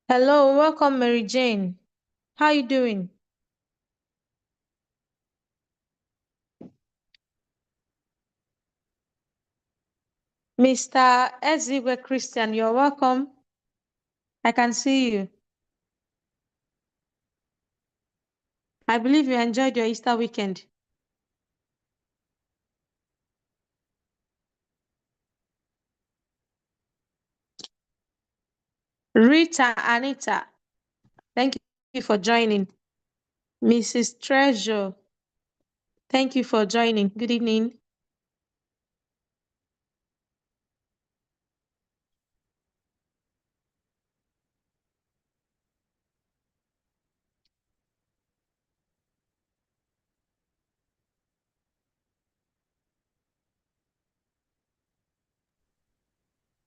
Hello, welcome, Mary Jane. How you doing? Mr. Ezigwe Christian, you're welcome. I can see you. I believe you enjoyed your Easter weekend. Rita Anita, thank you for joining. Mrs. Treasure, thank you for joining. Good evening.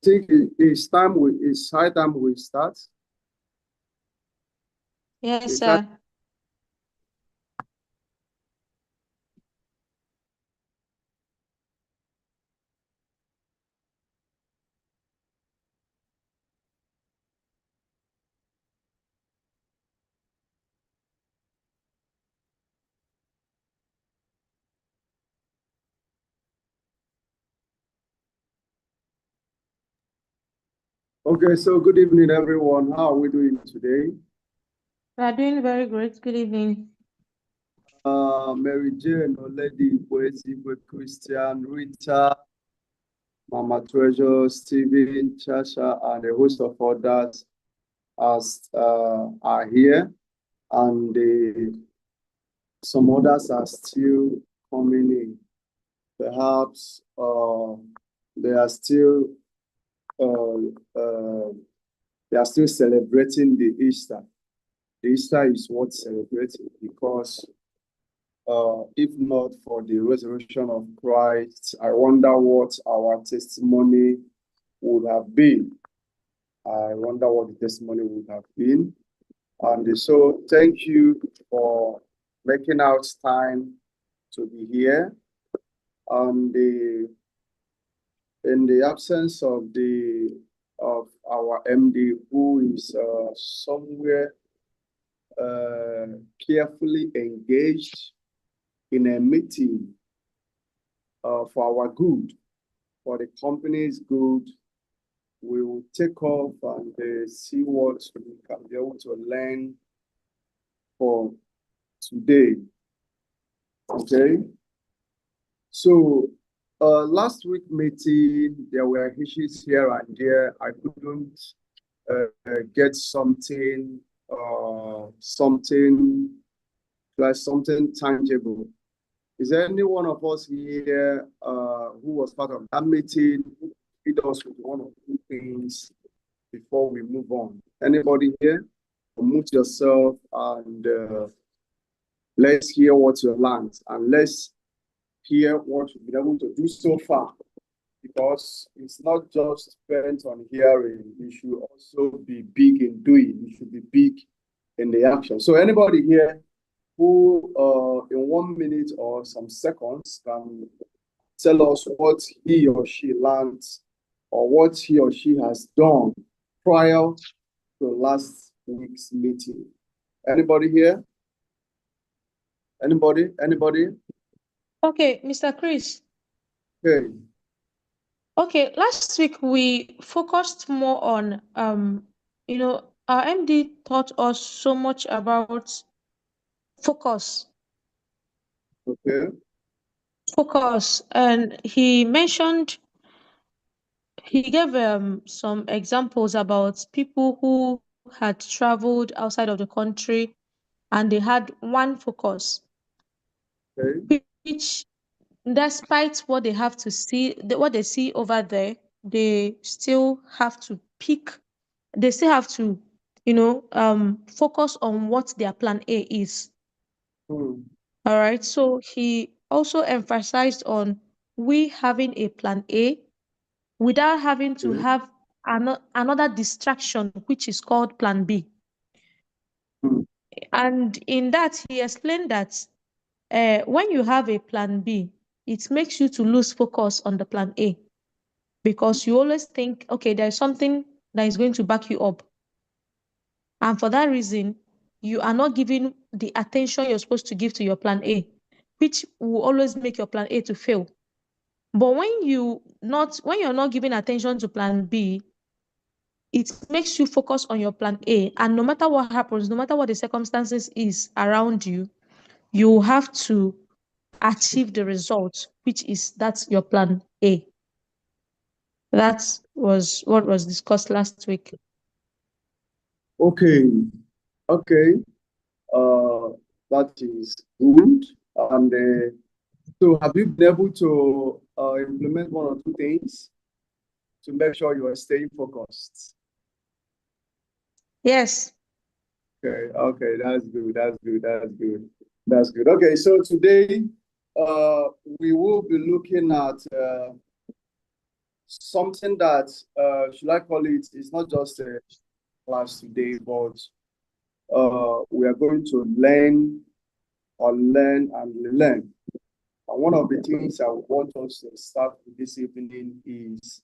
I think it's high time we start. Yes, Is sir. Okay, so good evening, everyone. How are we doing today? We are doing very great. Good evening. Mary Jane, Oledi, Boesigwe, Christian, Rita, Mama Treasure, Stephen, Chasha, and a host of others are here, and some others are still coming in. Perhaps they are still uh, uh, they are still celebrating the Easter. The Easter is worth celebrating because if not for the resurrection of Christ, I wonder what our testimony would have been. I wonder what the testimony would have been. And so thank you for making out time to be here. And in the absence of our MD, who is somewhere carefully engaged in a meeting for our good, for the company's good, we will take off and see what we can be able to learn for today. Okay. So last week meeting, there were issues here and there. I couldn't get something tangible. Is there any one of us here who was part of that meeting who hit us with one or two things before we move on? Anybody here? Unmute yourself and let's hear what you learned, and let's hear what you've been able to do so far. Because it's not just spent on hearing, you should also be big in doing. You should be big in the action. So anybody here who in 1 minute or some seconds can tell us what he or she learned or what he or she has done prior to last week's meeting. Anybody here? Anybody? Okay, Mr. Chris. Okay. Okay, last week we focused more on our MD taught us so much about focus. Okay. Focus, and he gave some examples about people who had traveled outside of the country and they had one focus, Okay. which despite what they have to see, what they see over there, they still have to focus on what their plan A is. Hmm. All right. So he also emphasized on we having a plan A without having to Okay. have another distraction, which is called plan B. Hmm. And in that, he explained that when you have a plan B, it makes you to lose focus on the plan A because you always think, okay, there's something that is going to back you up. And for that reason, you are not giving the attention you're supposed to give to your plan A, which will always make your plan A to fail. But when you're not giving attention to plan B, it makes you focus on your plan A. And no matter what happens, no matter what the circumstances is around you, you have to achieve the result, which is that's your plan A. That was what was discussed last week. Okay, okay, that is good. And so have you been able to implement one or two things to make sure you are staying focused? Yes. Okay, okay, that's good, that's good, that's good, that's good. Okay, so today we will be looking at something that should I call it? It's not just a class today, but we are going to learn and learn. And one of the things I want us to start with this evening is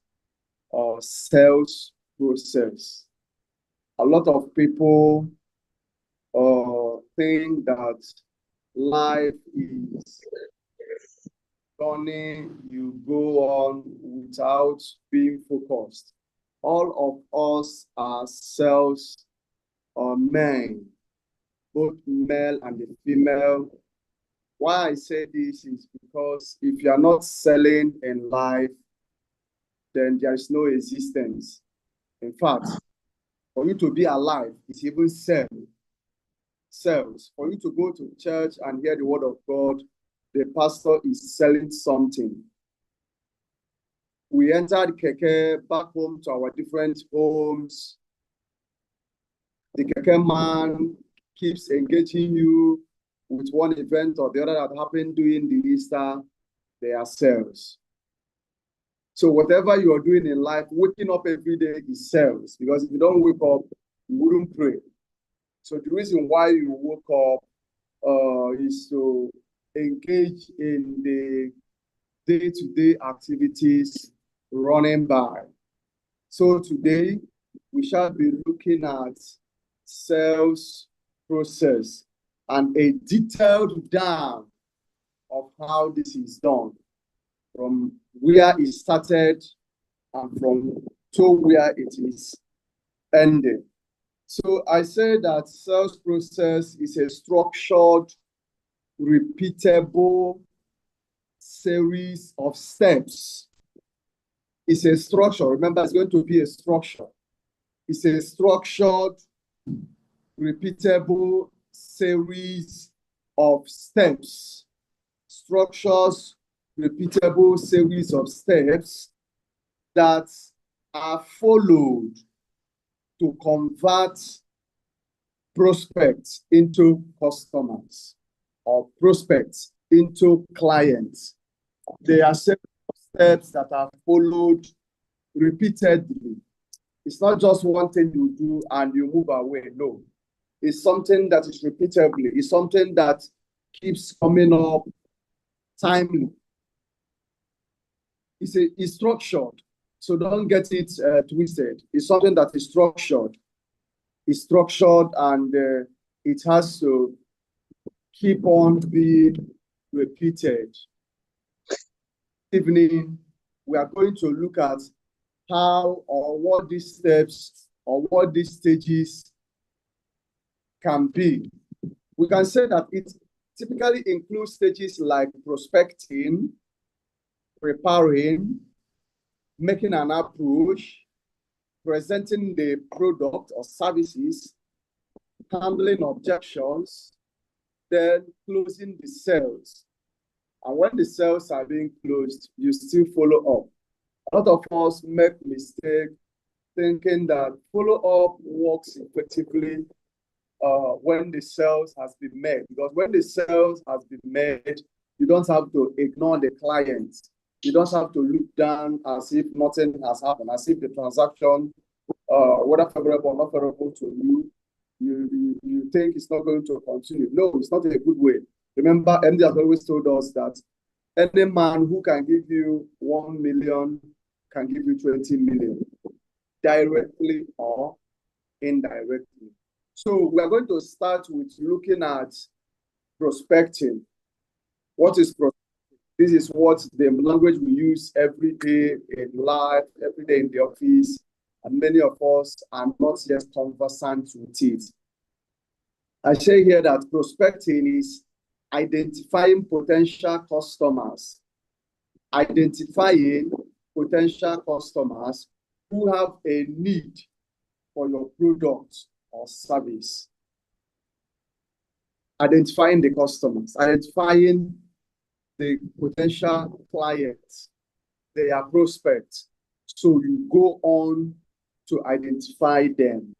sales process. A lot of people think that life is running, you go on without being focused. All of us are sales men, both male and the female. Why I say this is because if you are not selling in life, then there is no existence. In fact, for you to be alive, it's even sales. For you to go to church and hear the word of God, the pastor is selling something. We entered Keke back home to our different homes. The Keke man keeps engaging you with one event or the other that happened during the Easter. They are sales. So whatever you are doing in life, waking up every day is sales. Because if you don't wake up, you wouldn't pray. So the reason why you woke up is to engage in the day-to-day activities running by. So today, we shall be looking at sales process and a detailed down of how this is done, from where it started and from to where it is ending. So I say that sales process is a structured, repeatable series of steps. It's a structure. Remember, it's going to be a structure. It's a structured, repeatable series of steps. Structures, repeatable series of steps that are followed to convert prospects into customers or prospects into clients. There are several steps that are followed repeatedly. It's not just one thing you do and you move away. No, it's something that is repeatedly. It's something that keeps coming up timely. It's structured. So don't get it twisted. It's something that is structured. It's structured and it has to keep on being repeated. This evening, we are going to look at how or what these steps or what these stages can be. We can say that it typically includes stages like prospecting, preparing, making an approach, presenting the product or services, handling objections, then closing the sales. And when the sales are being closed, you still follow up. A lot of us make mistake thinking that follow-up works effectively when the sales has been made. Because when the sales has been made, you don't have to ignore the client. You don't have to look down as if nothing has happened, as if the transaction, whether favorable or not favorable to you, you think it's not going to continue. No, it's not a good way. Remember, MD has always told us that any man who can give you 1 million can give you 20 million, directly or indirectly. So we are going to start with looking at prospecting. What is prospecting? This is what the language we use every day in life, every day in the office, and many of us are not yet conversant with it. I say here that prospecting is identifying potential customers, identifying potential customers who have a need for your product or service. Identifying the customers, identifying the potential clients, their prospects. So you go on to identify them.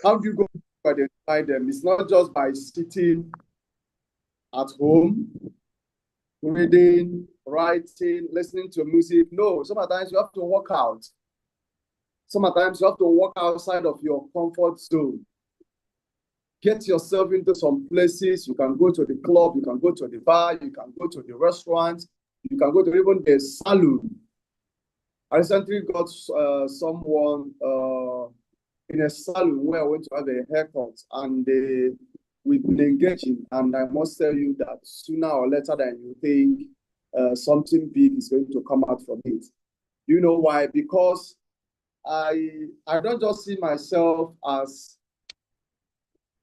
How do you go to identify them? It's not just by sitting at home, reading, writing, listening to music. No, sometimes you have to work out. Sometimes you have to walk outside of your comfort zone. Get yourself into some places. You can go to the club, you can go to the bar, you can go to the restaurant, you can go to even the salon. I recently got someone in a salon where I went to have a haircut, and we've been engaging, and I must tell you that sooner or later than you think, something big is going to come out from it. You know why? Because I don't just see myself as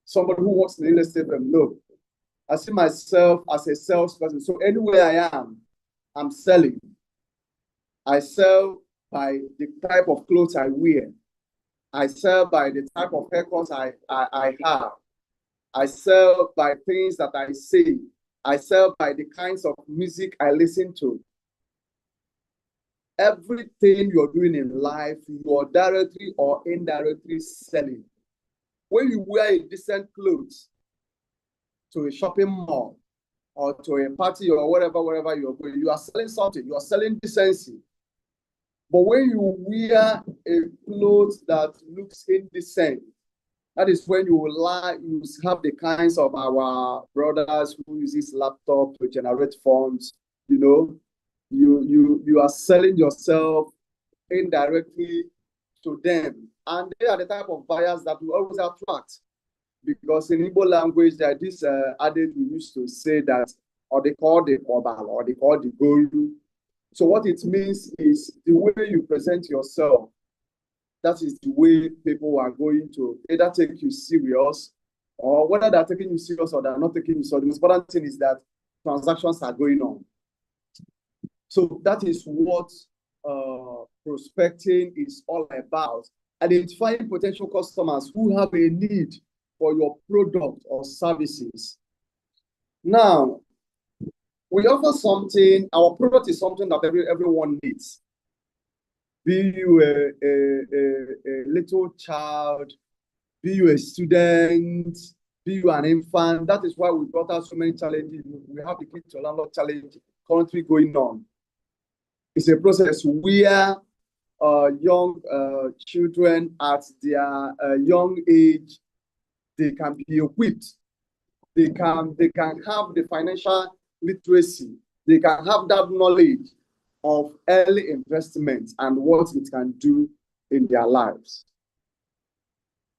somebody who works in the real estate firm. No, I see myself as a salesperson. So anywhere I am, I'm selling. I sell by the type of clothes I wear. I sell by the type of haircuts I have. I sell by things that I say. I sell by the kinds of music I listen to. Everything you're doing in life, you're directly or indirectly selling. When you wear decent clothes to a shopping mall or to a party or wherever you're going, you are selling something. You are selling decency. But when you wear a clothes that looks indecent, that is when you have the kinds of our brothers who use this laptop to generate funds. You know, you are selling yourself indirectly to them, and they are the type of buyers that we always attract. Because in Igbo language, there is this adage we used to say that, or they call the obal, or they call the golu. So what it means is the way you present yourself. That is the way people are going to either take you serious, or whether they're taking you serious or they're not taking you serious. The most important thing is that transactions are going on. So that is what prospecting is all about. Identifying potential customers who have a need for your product or services. Now, we offer something, our product is something that everyone needs. Be you a little child, be you a student, be you an infant. That is why we brought out so many challenges. We have the Kid to Landlord Challenge currently going on. It's a process where young children at their young age, they can be equipped. They can have the financial literacy. They can have that knowledge of early investment and what it can do in their lives.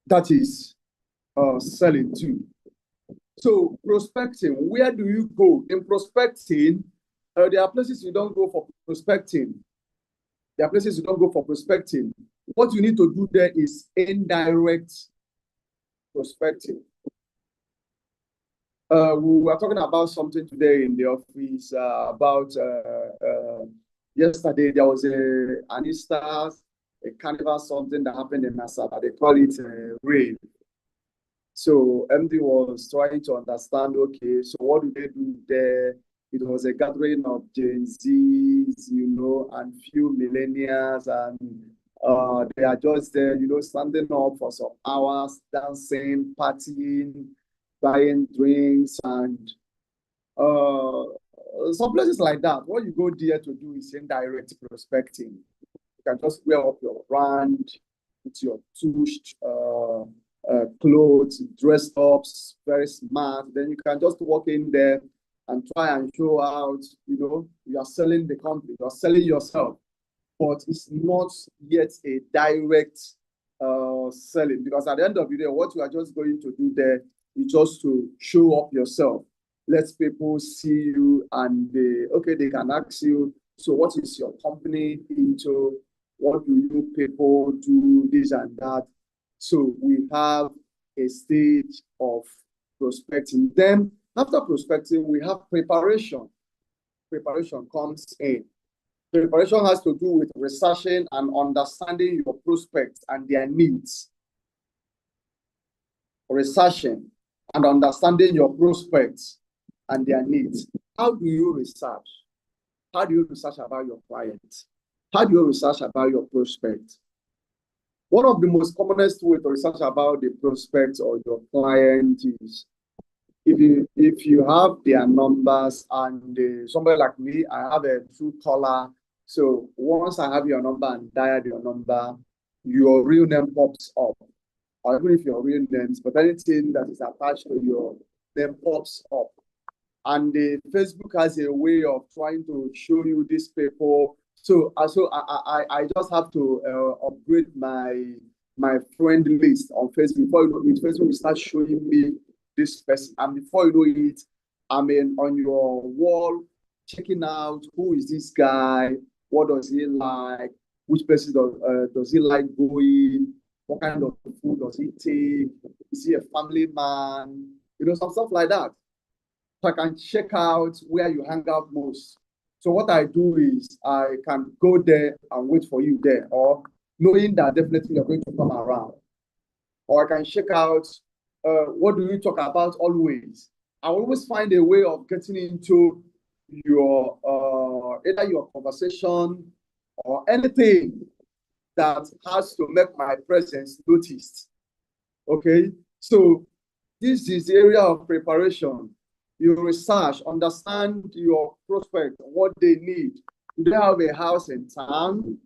That is selling too. So prospecting, where do you go? In prospecting, there are places you don't go for prospecting. There are places you don't go for prospecting. What you need to do there is indirect prospecting. We were talking about something today in the office about yesterday. There was an Easter, a carnival, something that happened in Nasaba. They call it rain. So MD was trying to understand, okay, so what do they do there? It was a gathering of Gen Zs, you know, and few millennials, and they are just there, you know, standing up for some hours, dancing, partying, buying drinks, and some places like that. What you go there to do is indirect prospecting. You can just wear up your brand, with your tushed clothes, dressed up, very smart. Then you can just walk in there and try and show out, you know, you are selling the company, you are selling yourself, but it's not yet a direct selling, because at the end of the day, what you are just going to do there is just to show up yourself. Let people see you, and they can ask you, so what is your company into? What do you people do, this and that? So we have a stage of prospecting. Then after prospecting, we have preparation. Preparation comes in. Preparation has to do with researching and understanding your prospects and their needs. Researching and understanding your prospects and their needs. How do you research? How do you research about your clients? How do you research about your prospects? One of the most commonest ways to research about the prospects or your client is if you have their numbers, and somebody like me, I have a true caller. So once I have your number and dial your number, your real name pops up. Or even if your real names, but anything that is attached to your name pops up. And the Facebook has a way of trying to show you these people. So I just have to upgrade my friend list on Facebook. Before you know it, Facebook will start showing me this person, and before you know it, I'm on your wall checking out who is this guy, what does he like, which places does he like going, what kind of food does he take, is he a family man, some stuff like that. So I can check out where you hang out most. So what I do is I can go there and wait for you there, or knowing that definitely you're going to come around. Or I can check out what do you talk about always. I always find a way of getting into your either your conversation or anything that has to make my presence noticed. Okay, so this is the area of preparation. You research, understand your prospect, what they need. Do they have a house in town?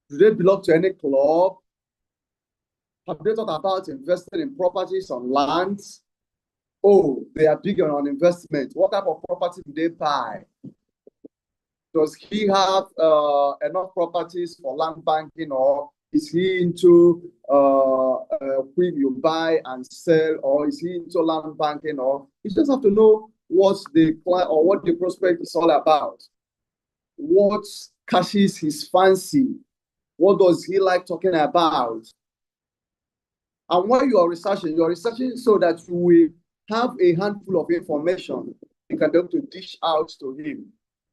Do they belong to any club? Have they thought about investing in properties on lands? Oh, they are big on investment. What type of property do they buy? Does he have enough properties for land banking, or is he into quick you buy and sell, or is he into land banking? Or you just have to know what the client or what the prospect is all about. What catches his fancy? What does he like talking about? And when you're researching so that you will have a handful of information you can be able to dish out to him.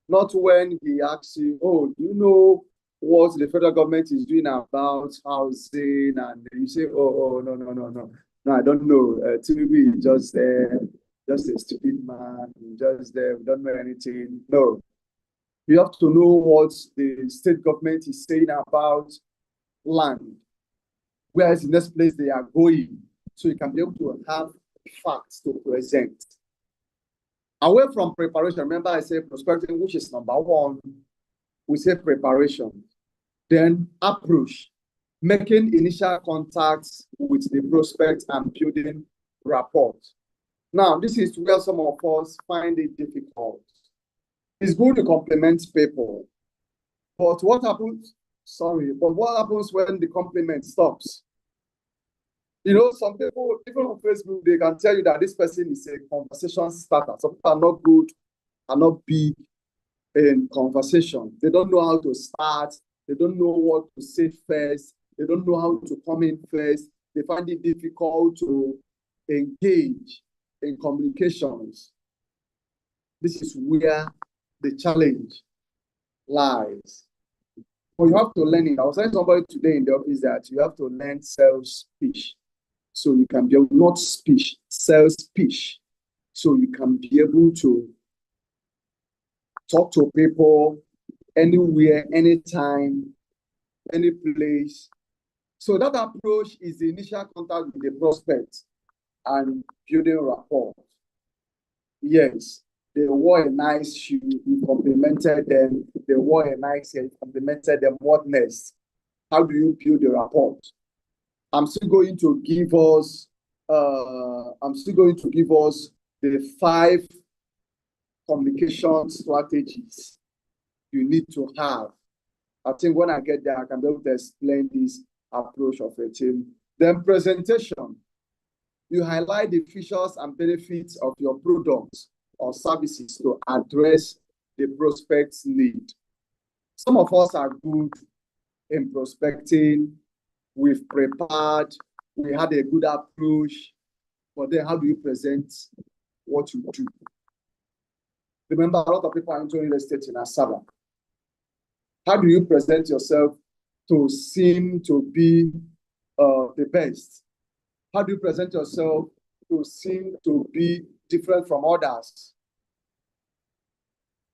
Not when he asks you, oh, do you know what the federal government is doing about housing? And you say, oh, no, I don't know. Tinubu is just a stupid man, just there, we don't know anything. No. You have to know what the state government is saying about land. Where is the next place they are going? So you can be able to have facts to present. Away from preparation, remember I said prospecting, which is number one. We say preparation. Then approach, making initial contacts with the prospect and building rapport. Now, this is where some of us find it difficult. It's good to compliment people, but what happens? But what happens when the compliment stops? Some people, even on Facebook, they can tell you that this person is a conversation starter. Some people are not good, are not big in conversation. They don't know how to start. They don't know what to say first. They don't know how to come in first. They find it difficult to engage in communications. This is where the challenge lies. But you have to learn it. I was telling somebody today in the office that you have to learn sales pitch. So you can be able, not speech, sales pitch. So you can be able to talk to people anywhere, anytime, any place. So that approach is the initial contact with the prospect and building rapport. Yes, they wore a nice shoe, you complimented them. They wore a nice hair, you complimented them. What next? How do you build the rapport? I'm still going to give us the 5 communication strategies you need to have I think when I get there, I can be able to explain this approach of a team. Then presentation. You highlight the features and benefits of your products or services to address the prospect's need. Some of us are good in prospecting. We've prepared. We had a good approach. But then how do you present what you do? Remember, a lot of people are into real estate in Asaba. How do you present yourself to seem to be the best? How do you present yourself to seem to be different from others?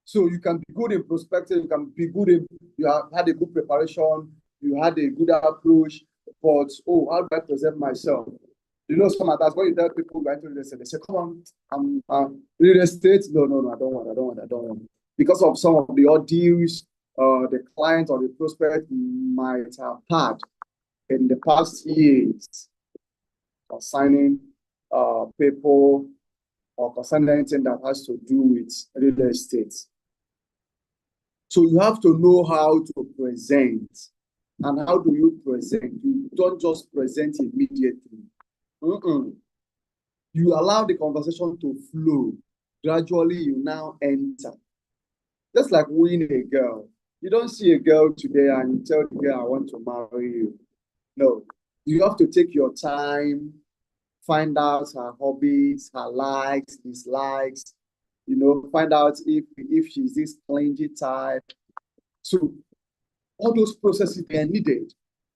So you can be good in prospecting, you can be good in, you have had a good preparation, you had a good approach, but how do I present myself? You know, some of that, when you tell people going to real estate, they say, come on, I'm real estate. No, I don't want. Because of some of the ordeals the client or the prospect might have had in the past years concerning people or concerning anything that has to do with real estate. So you have to know how to present. And how do you present? You don't just present immediately. You allow the conversation to flow. Gradually, you now enter. Just like wooing a girl. You don't see a girl today and you tell the girl, I want to marry you. No. You have to take your time, find out her hobbies, her likes, dislikes, you know, find out if she's this clingy type. So all those processes are needed.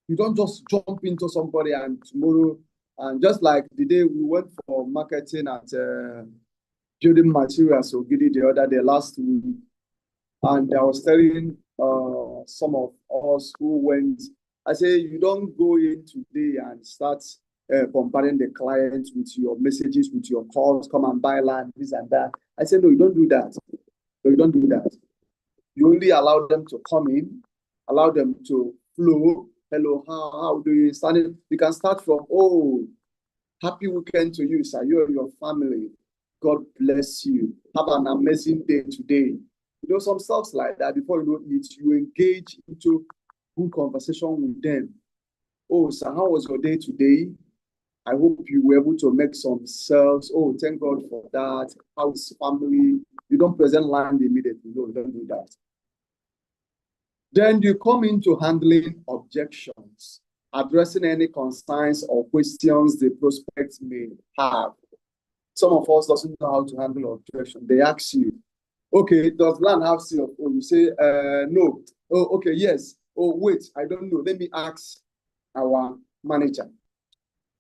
You don't just jump into somebody and tomorrow, and just like the day we went for marketing at building materials, so the other day last week, and I was telling some of us who went, I say, you don't go in today and start bombarding the client with your messages, with your calls, come and buy land, this and that. I said, no, you don't do that. No, you don't do that. You only allow them to come in, allow them to flow. Hello, how do you start it? You can start from, happy weekend to you, sir. You and your family. God bless you. Have an amazing day today. You know, some stuff like that. Before you know it, you engage into good conversation with them. Oh, sir, how was your day today? I hope you were able to make some sales. Oh, thank God for that. How's family? You don't present land immediately. No, you don't do that. Then you come into handling objections, addressing any concerns or questions the prospects may have. Some of us doesn't know how to handle objection. They ask you, okay, does land have seal? Oh, you say, no. Oh, okay, yes. Oh, wait, I don't know. Let me ask our manager.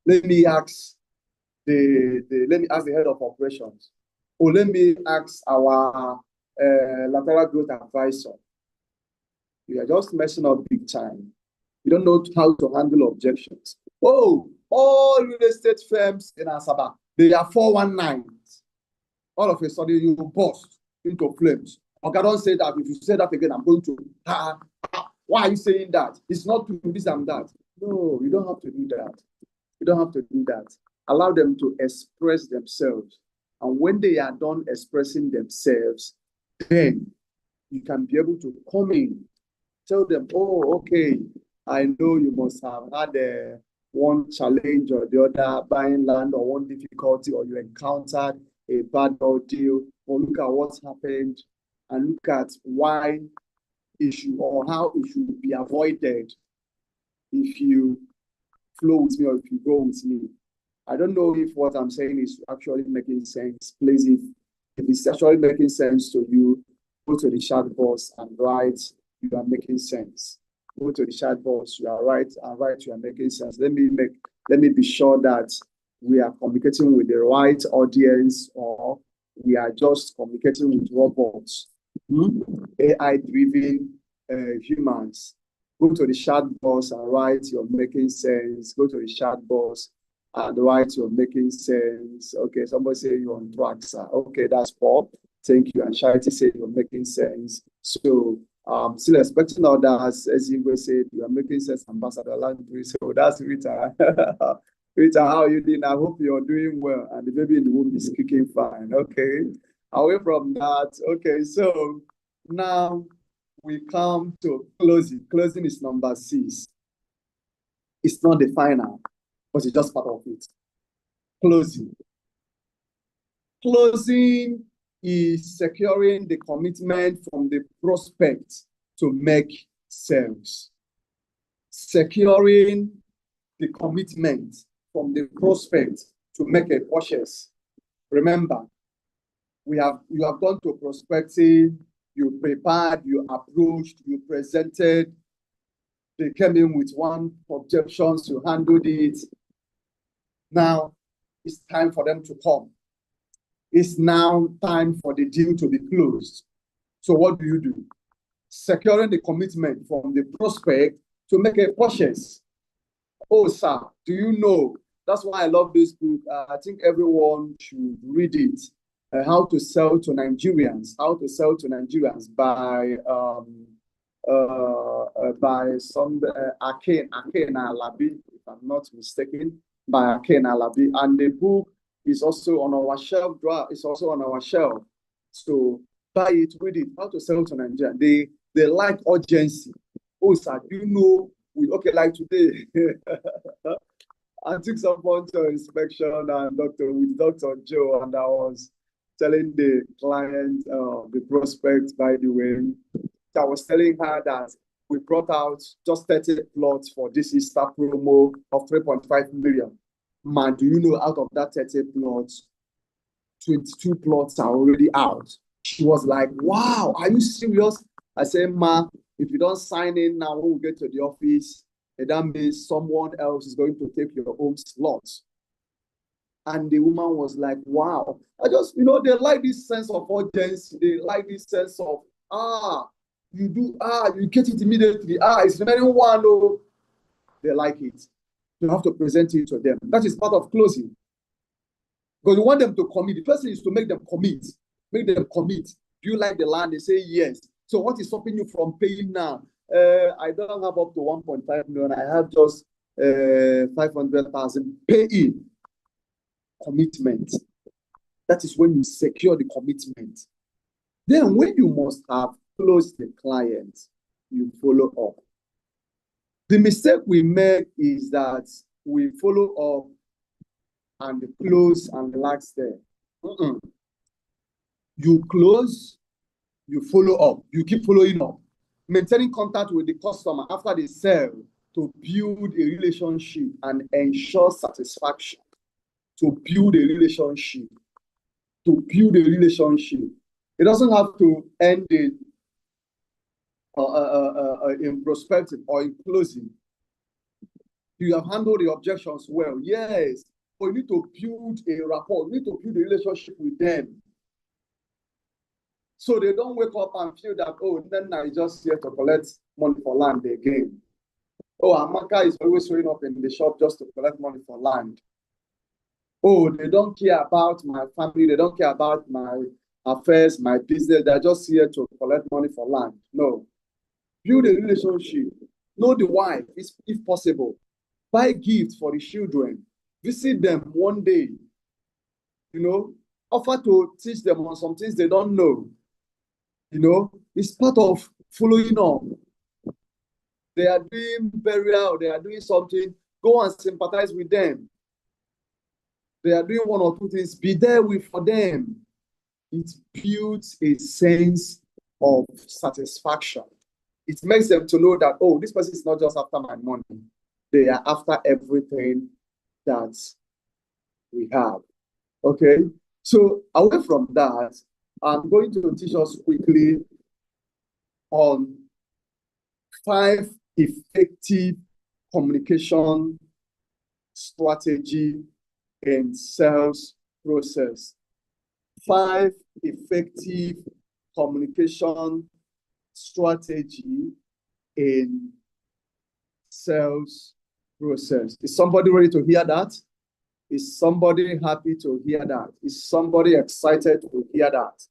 Let me ask the head of operations. Or let me ask our lateral growth advisor. You are just messing up big time. You don't know how to handle objections. Oh, all real estate firms in Asaba, they are 419. All of a sudden, you burst into flames. Okay, don't say that. If you say that again, I'm going to. Why are you saying that? It's not to this and that. No, you don't have to do that. You don't have to do that. Allow them to express themselves. And when they are done expressing themselves, then you can be able to come in. Tell them, oh, okay, I know you must have had one challenge or the other, buying land, or one difficulty, or you encountered a bad ordeal, or look at what's happened, and look at why it should, or how it should be avoided if you flow with me or if you go with me. I don't know if what I'm saying is actually making sense. Please, if it's actually making sense to you, go to the chat box and write, you are making sense. Go to the chat box, you are right, and write, you are making sense. Let me be sure that we are communicating with the right audience, or we are just communicating with robots, AI-driven humans. Go to the chat box and write, you're making sense. Go to the chat box and write, you're making sense. Okay, somebody say you're on track, sir. Okay, that's Paul. Thank you. And Charity said you're making sense. So still expecting others, as you will say, you are making sense, Ambassador Landry. So that's Rita. Rita, how are you doing? I hope you're doing well. And the baby in the womb is kicking fine. Okay. Away from that. Okay, so now we come to closing. Closing is number 6. It's not the final, but it's just part of it. Closing. Closing is securing the commitment from the prospect to make sales. Securing the commitment from the prospect to make a purchase. Remember, you have gone to prospecting, you prepared, you approached, you presented, they came in with one objection, you handled it. Now it's time for them to come. It's now time for the deal to be closed. So what do? Securing the commitment from the prospect to make a purchase. Oh, sir, do you know? That's why I love this book. I think everyone should read it. How to Sell to Nigerians. How to Sell to Nigerians by some Akin Alabi, if I'm not mistaken, by Akin Alabi. And the book is also on our shelf. It's also on our shelf. So buy it, read it. How to Sell to Nigerians. They like urgency. Oh, sir, do you know? Okay, like today, I took someone to inspection with Dr. Joe, and I was telling the client, the prospect, by the way, I was telling her that we brought out just 30 plots for this Easter promo of 3.5 million. Man, do you know, out of that 30 plots, 22 plots are already out. She was like, wow, are you serious? I said, ma, if you don't sign in now when we get to the office, that means someone else is going to take your own slots. And the woman was like, wow. I just, they like this sense of urgency. They like this sense of, you get it immediately. It's remaining one. Oh. They like it. You have to present it to them. That is part of closing. Because you want them to commit. The first thing is to make them commit. Make them commit. Do you like the land? They say yes. So what is stopping you from paying now? I don't have up to 1.5 million. I have just 500,000. Pay in. Commitment. That is when you secure the commitment. Then when you must have closed the client, you follow up. The mistake we make is that we follow up and close and relax there. You close, you follow up, you keep following up, maintaining contact with the customer after the sale to build a relationship and ensure satisfaction. To build a relationship. It doesn't have to end in prospecting or in closing. You have handled the objections well, yes, but you need to build a rapport, you need to build a relationship with them. So they don't wake up and feel that, oh, then I'm just here to collect money for land again. Oh, Amaka is always showing up in the shop just to collect money for land. Oh, they don't care about my family, they don't care about my affairs, my business, they're just here to collect money for land. No. Build a relationship. Know the wife, if possible. Buy gifts for the children. Visit them one day. Offer to teach them on some things they don't know. It's part of following up. They are doing burial, they are doing something. Go and sympathize with them. They are doing one or two things. Be there for them. It builds a sense of satisfaction. It makes them to know that, oh, this person is not just after my money. They are after everything that we have. Okay? So away from that, I'm going to teach us quickly on 5 effective communication strategy in sales process. 5 effective communication strategy in sales process. Is somebody ready to hear that? Is somebody happy to hear that? Is somebody excited to hear that?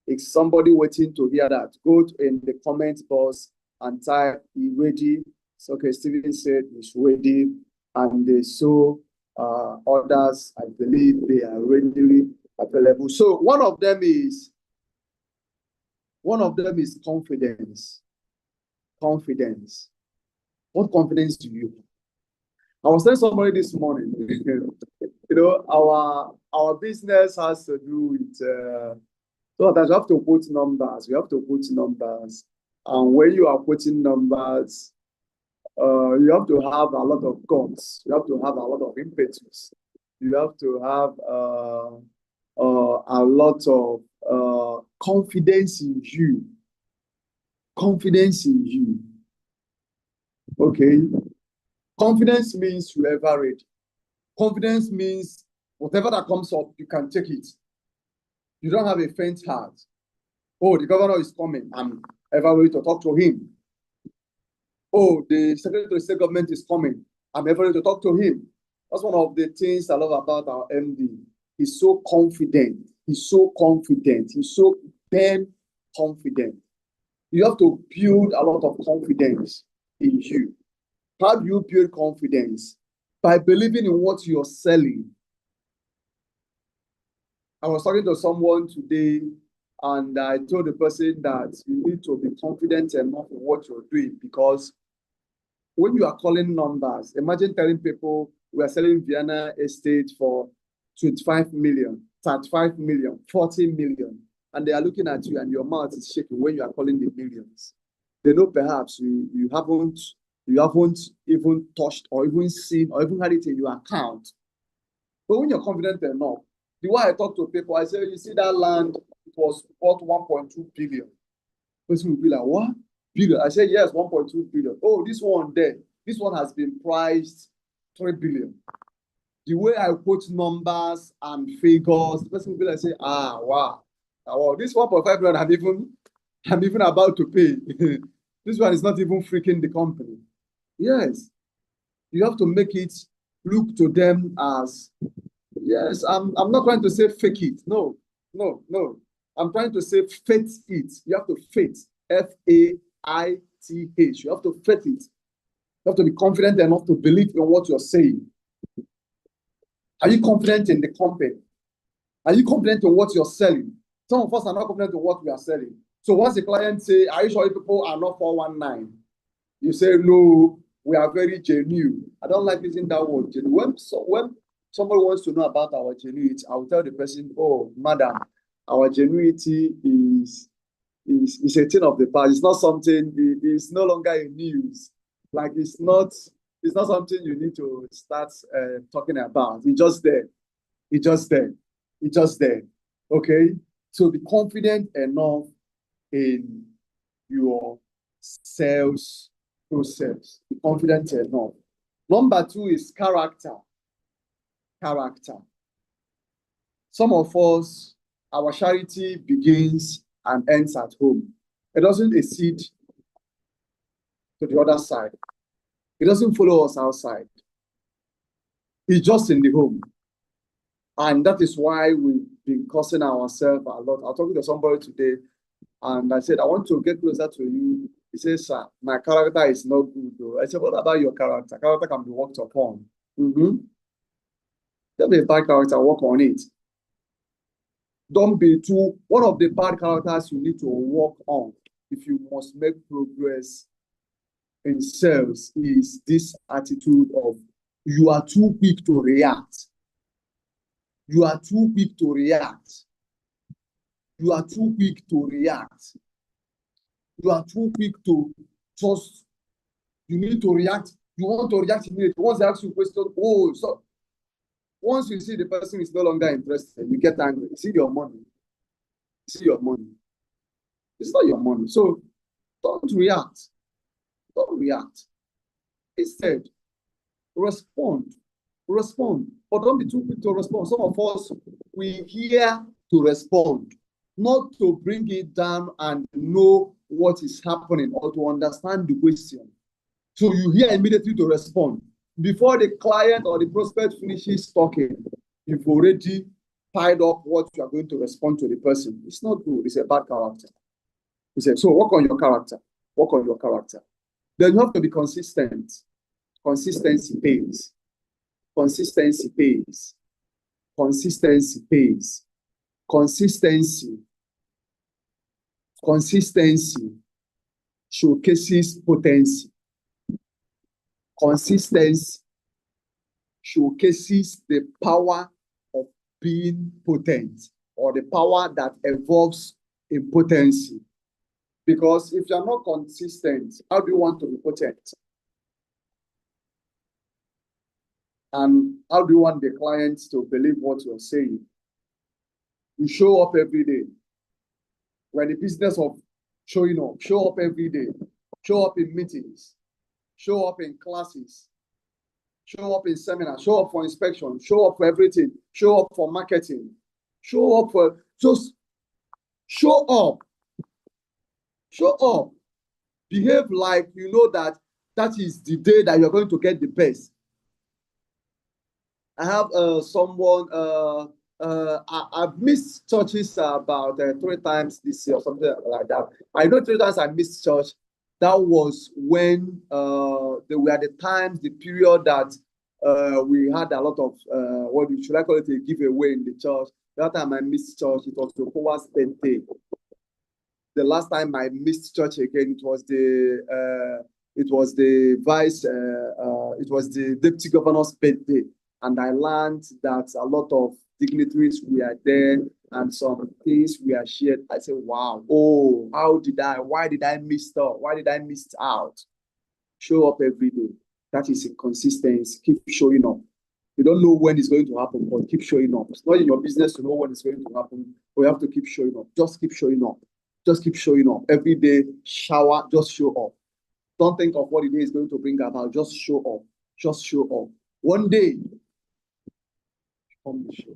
Is somebody waiting to hear that? Go in the comment box and type, "He ready?" So, okay, Stephen said he's ready, and so others, I believe they are readily available. So one of them is One of them is confidence. Confidence. What confidence do you have? I was telling somebody this morning, our business has to do with, so that you have to put numbers. We have to put numbers. And when you are putting numbers, you have to have a lot of guts. You have to have a lot of impetus. You have to have a lot of confidence in you. Confidence in you. Okay? Confidence means you ever ready. Confidence means whatever that comes up, you can take it. You don't have a faint heart. Oh, the governor is coming. I'm ever ready to talk to him. Oh, the Secretary of State Government is coming. I'm ever ready to talk to him. That's one of the things I love about our MD. He's so confident. He's so confident. He's so damn confident. You have to build a lot of confidence in you. How do you build confidence? By believing in what you're selling. I was talking to someone today, and I told the person that you need to be confident enough in what you're doing, because when you are calling numbers, imagine telling people we are selling Vienna Estate for 25 million, 35 million, 40 million, and they are looking at you and your mouth is shaking when you are calling the millions. They know perhaps you haven't even touched or even seen or even had it in your account. But when you're confident enough, the way I talk to people, I say, you see that land, it was worth 1.2 billion. Person will be like, what? Billion? I say, yes, 1.2 billion. Oh, this one there, this one has been priced 3 billion. The way I quote numbers and figures, the person will be like, say, wow. This 1.5 billion I'm even about to pay. This one is not even freaking the company. Yes. You have to make it look to them as, yes, I'm not trying to say fake it. No. I'm trying to say faith it. You have to faith. Faith. You have to faith it. You have to be confident enough to believe in what you're saying. Are you confident in the company? Are you confident in what you're selling? Some of us are not confident in what we are selling. So once the client say, are you sure people are not 419? You say, no, we are very genuine. I don't like using that word, genuine. When somebody wants to know about our genuinity, I will tell the person, oh, madam, our genuinity is a thing of the past. It's not something, it's no longer in news. Like it's not something you need to start talking about. It's just there. It's just there. It's just there. Okay? So be confident enough in your sales process. Be confident enough. Number 2 is character. Character. Some of us, our charity begins and ends at home. It doesn't exceed to the other side. It doesn't follow us outside. It's just in the home. And that is why we've been cursing ourselves a lot. I was talking to somebody today, and I said, I want to get closer to you. He says, sir, my character is not good, though. I said, what about your character? Character can be worked upon. Don't be a bad character, work on it. Don't be too, one of the bad characters you need to work on if you must make progress in sales is this attitude of you are too quick to react. You are too quick to react. You are too quick to react. You are too quick to just, you need to react. You want to react immediately. Once they ask you a question, oh, so once you see the person is no longer interested, you get angry. You see your money. You see your money. It's not your money. So don't react. Don't react. Instead, respond. Respond. But don't be too quick to respond. Some of us, we here to respond, not to bring it down and know what is happening or to understand the question. So you hear immediately to respond. Before the client or the prospect finishes talking, you've already piled up what you are going to respond to the person. It's not good. It's a bad character. He said, so work on your character. Work on your character. Then you have to be consistent. Consistency pays. Consistency pays. Consistency pays. Consistency. Consistency showcases potency. Consistency showcases the power of being potent, or the power that evolves in potency. Because if you're not consistent, how do you want to be potent? And how do you want the clients to believe what you're saying? You show up every day. We're in the business of showing up. Show up every day. Show up in meetings. Show up in classes. Show up in seminars. Show up for inspection. Show up for everything. Show up for marketing. Show up for just show up. Show up. Behave like you know that that is the day that you're going to get the best. I have someone. I've missed churches about 3 times this year or something like that. I know 3 times I missed church. That was when there were the times, the period that we had a lot of what should I call it, a giveaway in the church. That time I missed church, it was the Power's birthday. The last time I missed church again, it was the deputy governor's birthday, and I learned that a lot of dignitaries were there and some things were shared. I said, wow, oh, why did I miss out? Why did I miss out? Show up every day. That is a consistency. Keep showing up. You don't know when it's going to happen, but keep showing up. It's not in your business to know when it's going to happen, but you have to keep showing up. Just keep showing up. Just keep showing up. Every day, shower, just show up. Don't think of what the day is going to bring about. Just show up. Just show up. One day, come the show.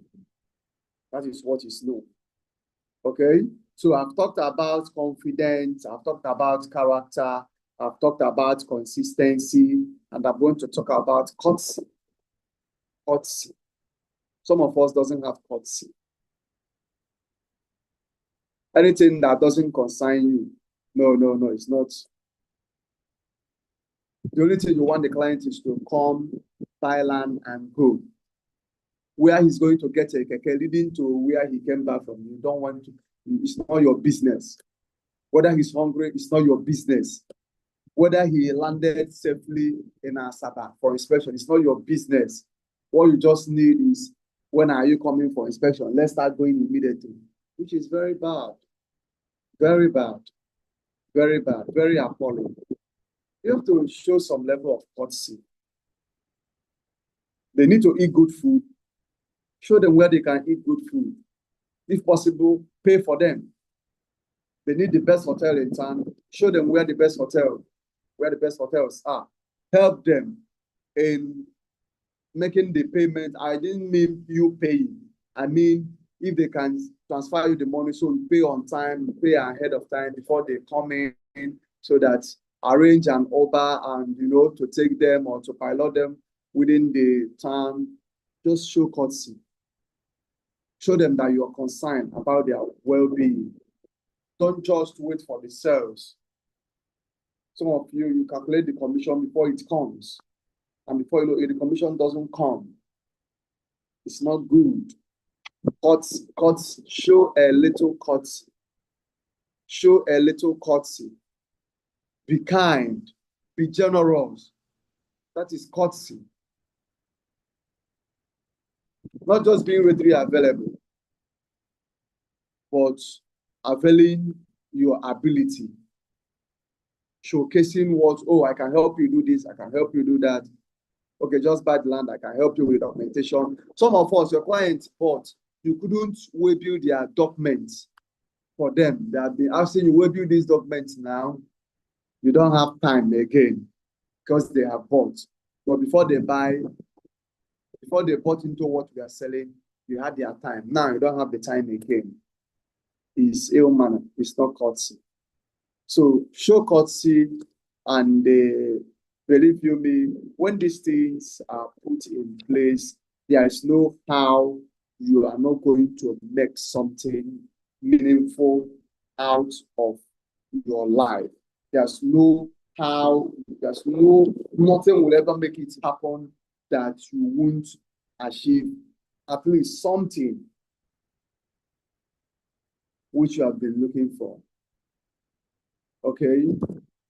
That is what is known. Okay? So I've talked about confidence. I've talked about character. I've talked about consistency. And I'm going to talk about courtesy. Courtesy. Some of us doesn't have courtesy. Anything that doesn't concern you, no, it's not. The only thing you want the client is to come, Thailand, and go. Where he's going to get a keke leading to where he came back from. You don't want to, it's not your business. Whether he's hungry, it's not your business. Whether he landed safely in Asaba for inspection, it's not your business. What you just need is, when are you coming for inspection? Let's start going immediately, which is very bad. Very bad. Very bad. Very appalling. You have to show some level of courtesy. They need to eat good food. Show them where they can eat good food. If possible, pay for them. They need the best hotel in town. Show them where the best hotels are. Help them in making the payment. I didn't mean you paying. I mean, if they can transfer you the money, so you pay on time, you pay ahead of time before they come in, so that arrange an Uber and, to take them or to pilot them within the town. Just show courtesy. Show them that you are concerned about their well-being. Don't just wait for the sales. Some of you calculate the commission before it comes. And before you know it, the commission doesn't come. It's not good. Courtesy. Show a little courtesy. Show a little courtesy. Be kind. Be generous. That is courtesy. Not just being readily available, but availing your ability. Showcasing what, I can help you do this, I can help you do that. Okay, just buy the land, I can help you with documentation. Some of us, your clients bought, you couldn't build their documents for them. They have been asking you, build these documents now. You don't have time again because they have bought. But before they bought into what we are selling, you had their time. Now you don't have the time again. It's ill manner. It's not courtesy. So show courtesy, and believe you me, when these things are put in place, there is no how you are not going to make something meaningful out of your life. There's no how, nothing will ever make it happen that you won't achieve at least something which you have been looking for. Okay.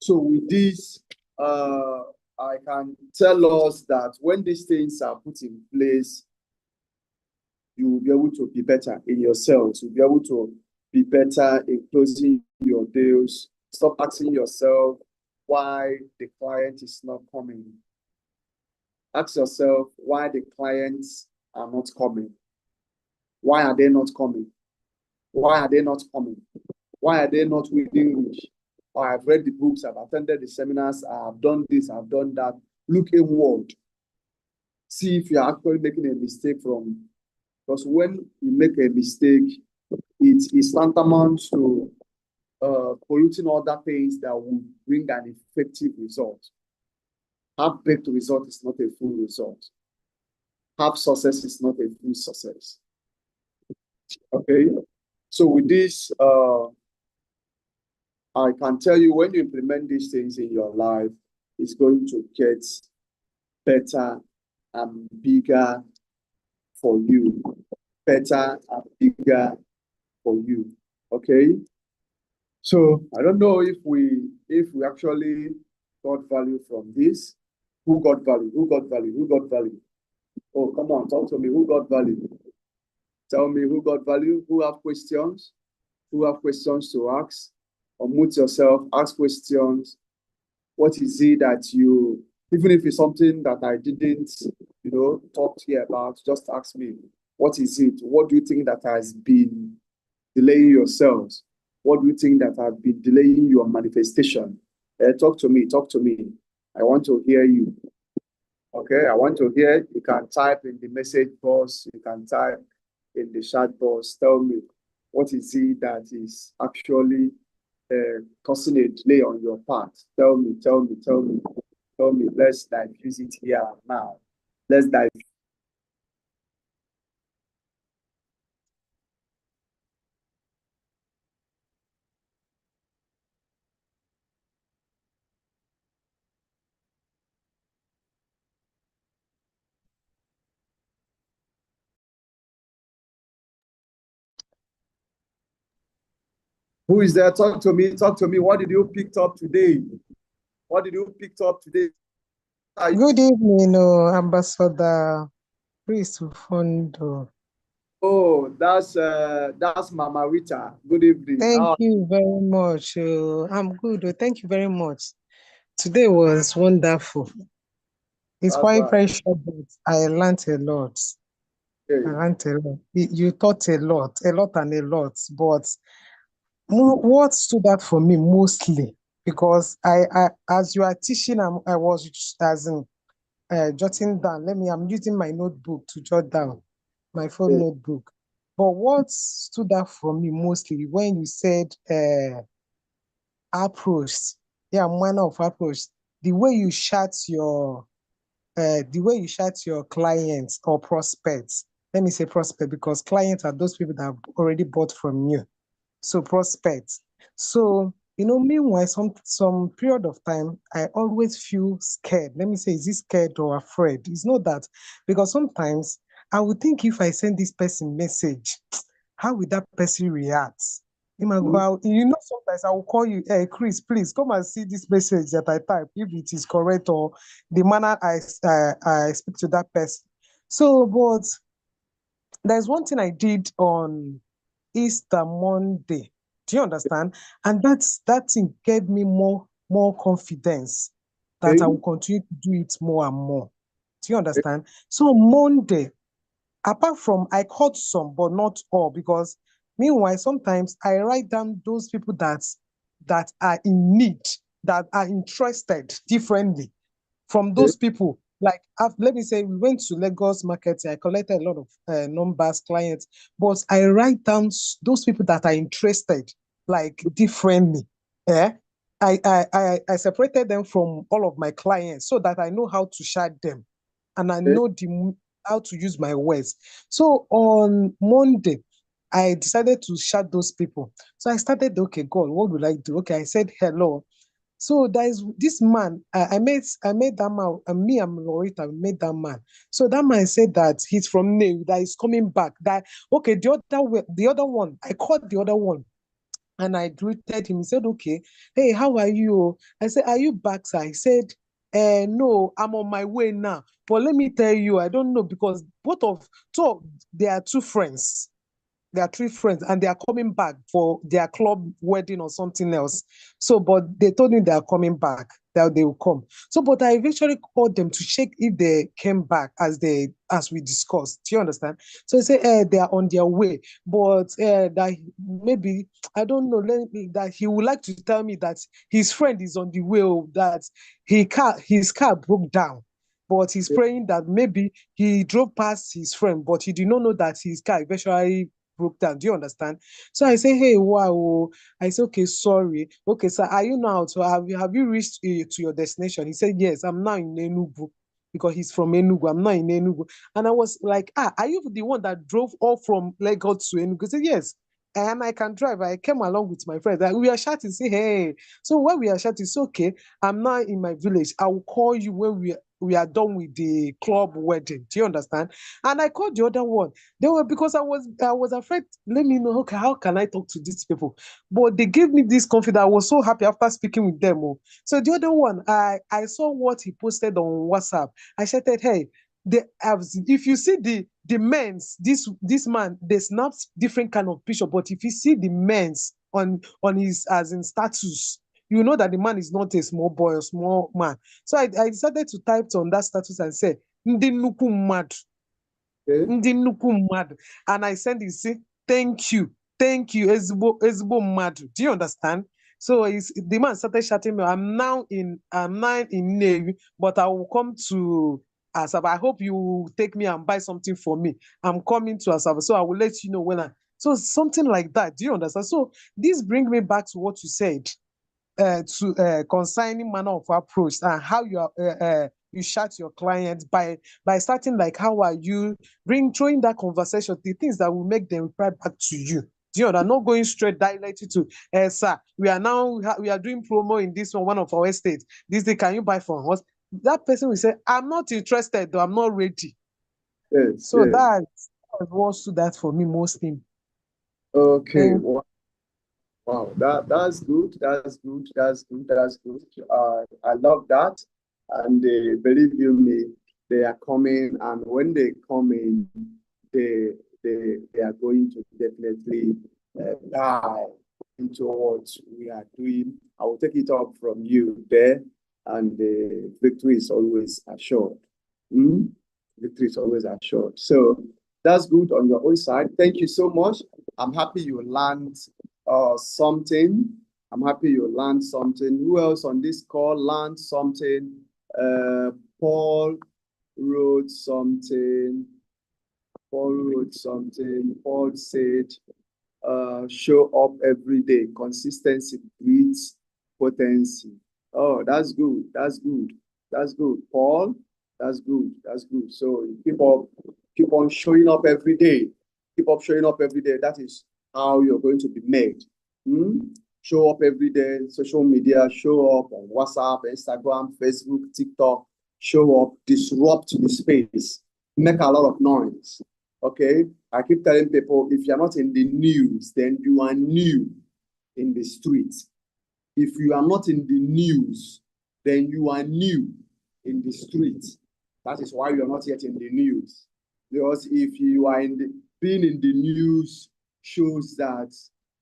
So with this, I can tell us that when these things are put in place, you will be able to be better in yourselves. You'll be able to be better in closing your deals. Stop asking yourself why the client is not coming. Ask yourself why the clients are not coming. Why are they not coming? Why are they not coming? Why are they not within reach? Or I've read the books, I've attended the seminars, I've done this, I've done that. Look inward. See if you're actually making a mistake from, because when you make a mistake, it is tantamount to polluting other things that will bring an effective result. Half-baked result is not a full result. Half success is not a full success. Okay? So with this, I can tell you when you implement these things in your life, it's going to get better and bigger for you. Better and bigger for you. Okay? So I don't know if we actually got value from this. Who got value? Who got value? Who got value? Oh, come on, talk to me. Who got value? Tell me who got value? Who have questions? Who have questions to ask? Unmute yourself, ask questions. What is it that you, even if it's something that I didn't, talk to you about, just ask me. What is it? What do you think that has been delaying yourselves? What do you think that has been delaying your manifestation? Talk to me, talk to me. I want to hear you. Okay, I want to hear. You can type in the message box, you can type in the chat box. Tell me, what is it that is actually causing a delay on your part? Tell me, tell me, tell me, tell me. Let's diffuse it here now. Let's dive. Who is there? Talk to me. Talk to me. What did you pick up today? What did you pick up today? Good evening, Ambassador Chris Fondo. Oh, that's Mama Rita. Good evening. Thank you very much. I'm good. Thank you very much. Today was wonderful. It's quite right. very short, but I learned a lot. Okay. I learned a lot. You taught a lot and a lot. But what stood out for me mostly, because I as you are teaching, I was as in jotting down. I'm using my notebook to jot down, my phone notebook. But what stood out for me mostly when you said approach, manner of approach, the way you chat your clients or prospects. Let me say prospect, because clients are those people that have already bought from you. So prospects. So, meanwhile, some period of time, I always feel scared. Let me say, is it scared or afraid? It's not that, because sometimes I would think if I send this person message, how will that person react? Sometimes I will call you, hey, Chris, please come and see this message that I type, if it is correct or the manner I speak to that person. So, but there's one thing I did on Easter Monday. Do you understand? And that thing gave me more confidence that I will continue to do it more and more. Do you understand? So Monday, apart from I caught some, but not all, because meanwhile, sometimes I write down those people that are in need, that are interested differently from those people. Like, let me say, we went to Lagos market. I collected a lot of numbers, clients, but I write down those people that are interested, like differently. Yeah, I separated them from all of my clients so that I know how to share them, and I know how to use my words. So on Monday, I decided to share those people. So I started, okay, God, what will I do? Okay, I said hello. So there is this man. I met that man. Me and Loretta met that man. So that man said that he's from New, that he's coming back. That okay, the other one. I called the other one. And I greeted him. He said, okay, hey, how are you? I said, are you back, sir? He said, no, I'm on my way now. But let me tell you, I don't know, because they are two friends. They are three friends, and they are coming back for their club wedding or something else. So, but they told me they are coming back, that they will come. So, but I eventually called them to check if they came back as we discussed. Do you understand? So I said, they are on their way, but that maybe, I don't know, that he would like to tell me that his friend is on the way, that his car broke down. But he's praying that maybe he drove past his friend, but he did not know that his car eventually broke down. Do you understand? So I say, hey, wow. I say, okay, sorry. Okay, sir, are you now? So have you reached to your destination? He said, yes, I'm now in Enugu, because he's from Enugu. I'm not in Enugu. And I was like, are you the one that drove all from Lagos to Enugu? He said, yes. And I can drive. I came along with my friends. We are chatting, say, hey. So when we are chatting, it's okay. I'm now in my village. I will call you when we are done with the club wedding. Do you understand? And I called the other one. They were, because I was afraid. Let me know, okay, how can I talk to these people? But they gave me this confidence. I was so happy after speaking with them. Oh. So the other one, I saw what he posted on WhatsApp. I said, hey, if you see the men's, this man, they snaps different kind of picture, but if you see the men's on his, as in status, you know that the man is not a small boy or small man. So I decided to type on that status and say, Ndi nnukwu mmadụ. Okay. Ndị nnukwu mmadụ. And I sent it, say, thank you, ezigbo mmadụ. Do you understand? So the man started shouting me, I'm now in Navy, but I will come to Asaba. I hope you will take me and buy something for me. I'm coming to Asaba, so I will let you know when so something like that. Do you understand? So this brings me back to what you said, to concerning manner of approach and how you chat your clients by starting like, how are you, throwing that conversation, the things that will make them reply back to you. Do you know, not going straight directly to, sir, we are doing promo in this one of our estates. This day, can you buy from us? That person will say, I'm not interested, though, I'm not ready. Yes, So yes. that was to that for me mostly. Okay. Wow, that's good. That's good. That's good. That's good. I love that. And believe you me, they are coming, and when they come in, they are going to definitely dive into what we are doing. I will take it up from you there, and the victory is always assured. Mm? Victory is always assured. So that's good on your own side. Thank you so much. I'm happy you learned something. I'm happy you learned something. Who else on this call learned something? Paul wrote something. Paul said, show up every day. Consistency breeds potency. Oh, that's good. That's good. That's good. Paul, that's good. That's good. So keep on showing up every day. Keep up showing up every day. That is how you're going to be made. Show up every day, social media, show up on WhatsApp, Instagram, Facebook, TikTok, show up, disrupt the space, make a lot of noise. Okay? I keep telling people, if you're not in the news, then you are new in the streets. If you are not in the news, then you are new in the streets. That is why you're not yet in the news. Because if you are being in the news shows that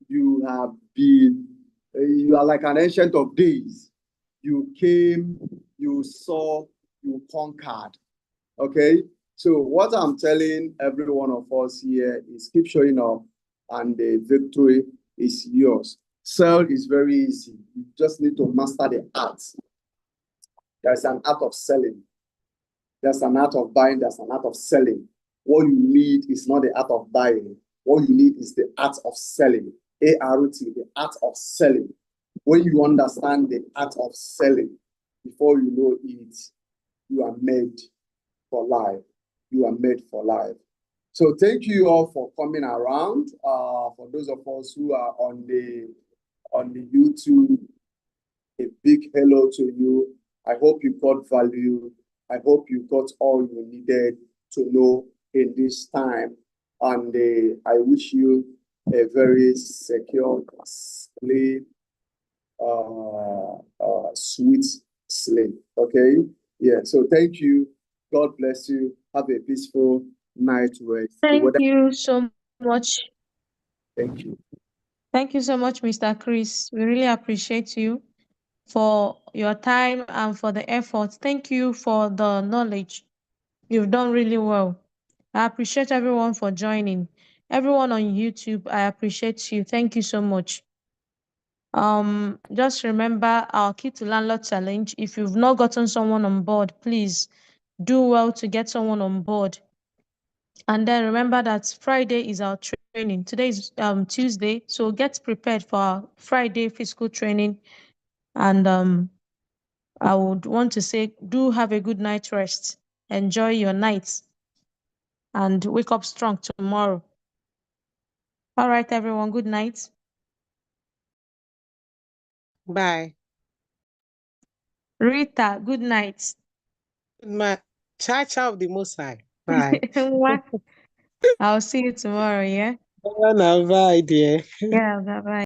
you are like an ancient of days. You came, you saw, you conquered. Okay? So what I'm telling every one of us here is keep showing up, and the victory is yours. Sell is very easy. You just need to master the art. There's an art of selling. There's an art of buying. There's an art of selling. What you need is not the art of buying. What you need is the art of selling. A-R-T, the art of selling. When you understand the art of selling, before you know it, you are made for life. You are made for life. So thank you all for coming around. For those of us who are on the YouTube, a big hello to you. I hope you got value. I hope you got all you needed to know in this time. And I wish you a very secure sleep, sweet sleep. Okay. Yeah. So thank you. God bless you. Have a peaceful night rest. Thank you so much. Thank you. Thank you so much, Mr. Chris. We really appreciate you for your time and for the effort. Thank you for the knowledge. You've done really well. I appreciate everyone for joining. Everyone on YouTube, I appreciate you. Thank you so much. Just remember our key to landlord challenge. If you've not gotten someone on board, please do well to get someone on board. And then remember that Friday is our training. Today is Tuesday, so get prepared for our Friday physical training. And I would want to say, do have a good night rest. Enjoy your night and wake up strong tomorrow. All right, everyone. Good night. Bye. Rita, good night. My Church of the Most High. Bye. I'll see you tomorrow, yeah? Bye, dear. Yeah, bye-bye.